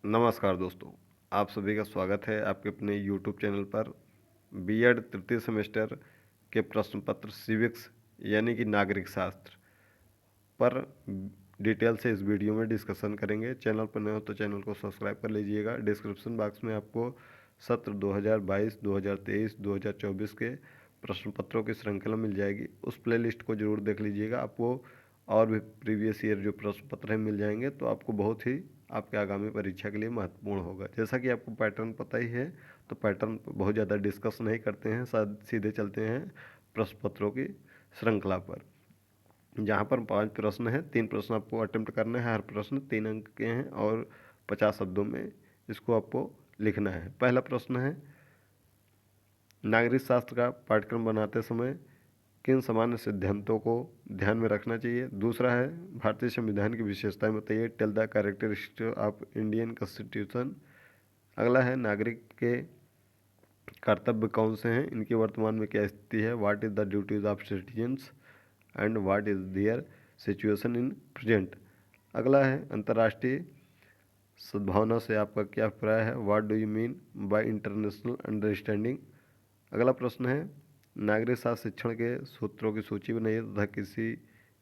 नमस्कार दोस्तों, आप सभी का स्वागत है आपके अपने यूट्यूब चैनल पर। बीएड तृतीय सेमेस्टर के प्रश्न पत्र सिविक्स यानी कि नागरिक शास्त्र पर डिटेल से इस वीडियो में डिस्कशन करेंगे। चैनल पर नए हो तो चैनल को सब्सक्राइब कर लीजिएगा। डिस्क्रिप्शन बॉक्स में आपको सत्र 2022, 2023, 2024 के प्रश्न पत्रों की श्रृंखला मिल जाएगी। उस प्लेलिस्ट को जरूर देख लीजिएगा। आपको और भी प्रीवियस ईयर जो प्रश्न पत्र हैं मिल जाएंगे, तो आपको बहुत ही आपके आगामी परीक्षा के लिए महत्वपूर्ण होगा। जैसा कि आपको पैटर्न पता ही है, तो पैटर्न पर बहुत ज़्यादा डिस्कस नहीं करते हैं, सीधे चलते हैं प्रश्न पत्रों की श्रृंखला पर, जहाँ पर 5 प्रश्न हैं। 3 प्रश्न आपको अटेम्प्ट करना है। हर प्रश्न 3 अंक के हैं और 50 शब्दों में इसको आपको लिखना है। पहला प्रश्न है, नागरिक शास्त्र का पाठ्यक्रम बनाते समय किन सामान्य सिद्धांतों को ध्यान में रखना चाहिए। दूसरा है, भारतीय संविधान की विशेषताएं बताइए। Tell the characteristics of Indian constitution. अगला है, नागरिक के कर्तव्य कौन से हैं, इनकी वर्तमान में क्या स्थिति है। What is the duties of citizens and what is there situation in present. अगला है, अंतर्राष्ट्रीय सद्भावना से आपका क्या अभिप्राय है। What do you mean by international understanding. अगला प्रश्न है, नागरिक शास्त्र शिक्षण के सूत्रों की सूची बनाइए तथा किसी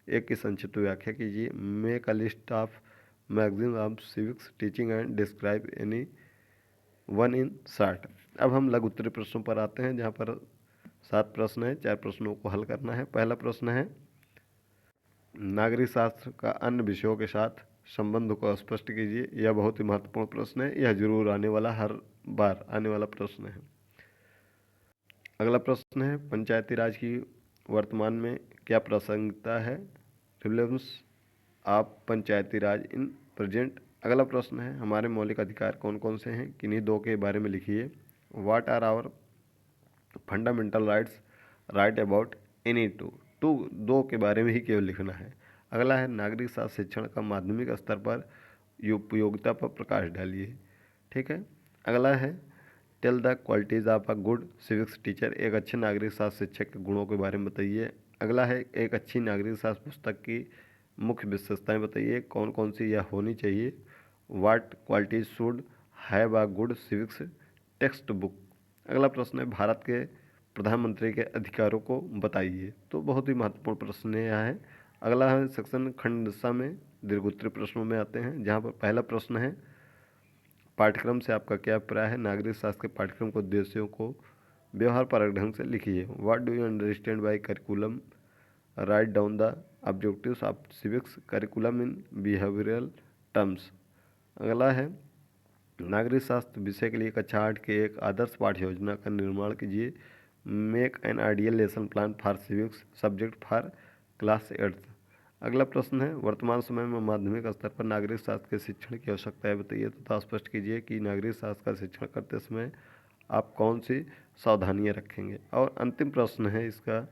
एक की संक्षिप्त व्याख्या कीजिए। Make a list of magazine of civics teaching and describe any one in short. अब हम लघु उत्तरीय प्रश्नों पर आते हैं, जहाँ पर 7 प्रश्न हैं। 4 प्रश्नों को हल करना है। पहला प्रश्न है, नागरिक शास्त्र का अन्य विषयों के साथ संबंध को स्पष्ट कीजिए। यह बहुत ही महत्वपूर्ण प्रश्न है। यह जरूर आने वाला, हर बार आने वाला प्रश्न है। अगला प्रश्न है, पंचायती राज की वर्तमान में क्या प्रासंगिकता है। Relevance of Panchayati Raj in present. अगला प्रश्न है, हमारे मौलिक अधिकार कौन कौन से हैं, किन्हीं 2 के बारे में लिखिए। What are our fundamental rights, write about any two 2 के बारे में ही केवल लिखना है। अगला है, नागरिक शास्त्र शिक्षण का माध्यमिक स्तर पर उपयोगिता पर प्रकाश डालिए। ठीक है। अगला है, tell the qualities of a good civics teacher. एक अच्छे नागरिक शास्त्र शिक्षक के गुणों के बारे में बताइए। अगला है, एक अच्छी नागरिक शास्त्र पुस्तक की मुख्य विशेषताएं बताइए, कौन कौन सी यह होनी चाहिए। What qualities should have a good civics text book. अगला प्रश्न है, भारत के प्रधानमंत्री के अधिकारों को बताइए। तो बहुत ही महत्वपूर्ण प्रश्न यह है। अगला है, सेक्शन खंड दशा में दीर्घोत्तरीय प्रश्नों में आते हैं, जहाँ पर पहला प्रश्न है, पाठ्यक्रम से आपका क्या अभिप्राय है। नागरिक शास्त्र के पाठ्यक्रम के उद्देश्यों को व्यवहार परक ढंग से लिखिए। What do you understand by curriculum, write down the objectives of civics curriculum in behavioural terms. अगला है, नागरिक शास्त्र विषय के लिए कक्षा 8 के एक आदर्श पाठ्य योजना का निर्माण कीजिए। Make an ideal lesson plan for civics subject for class 8। अगला प्रश्न है, वर्तमान समय में माध्यमिक स्तर पर नागरिक शास्त्र के शिक्षण की आवश्यकता बताइए तथा स्पष्ट कीजिए कि नागरिक शास्त्र का शिक्षण करते समय आप कौन सी सावधानियां रखेंगे। और अंतिम प्रश्न है इसका,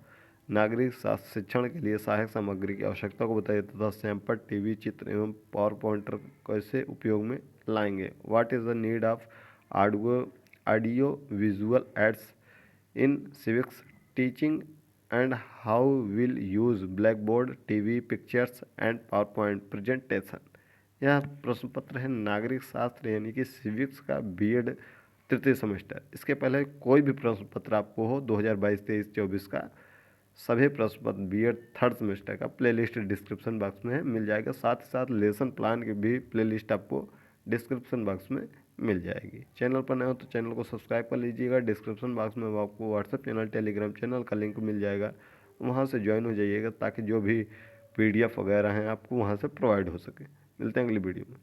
नागरिक शास्त्र शिक्षण के लिए सहायक सामग्री की आवश्यकता को बताइए तथा सैंपल टीवी चित्र एवं पावर पॉइंटर कैसे उपयोग में लाएंगे। What is the need of audio visual aids in civics teaching and how will use black board, TV, pictures and power point presentation. यह प्रश्न पत्र है नागरिक शास्त्र यानी कि सिविक्स का बीएड तृतीय सेमेस्टर। इसके पहले कोई भी प्रश्न पत्र आपको हो 2022, 23, 24 का, सभी प्रश्न पत्र बीएड थर्ड सेमेस्टर का प्लेलिस्ट डिस्क्रिप्शन बॉक्स में मिल जाएगा। साथ ही साथ लेसन प्लान की भी प्लेलिस्ट आपको डिस्क्रिप्शन बॉक्स में मिल जाएगी। चैनल पर नए हो तो चैनल को सब्सक्राइब कर लीजिएगा। डिस्क्रिप्शन बॉक्स में आपको व्हाट्सएप चैनल, टेलीग्राम चैनल का लिंक मिल जाएगा, वहाँ से ज्वाइन हो जाइएगा ताकि जो भी पीडीएफ वगैरह हैं आपको वहाँ से प्रोवाइड हो सके। मिलते हैं अगली वीडियो में।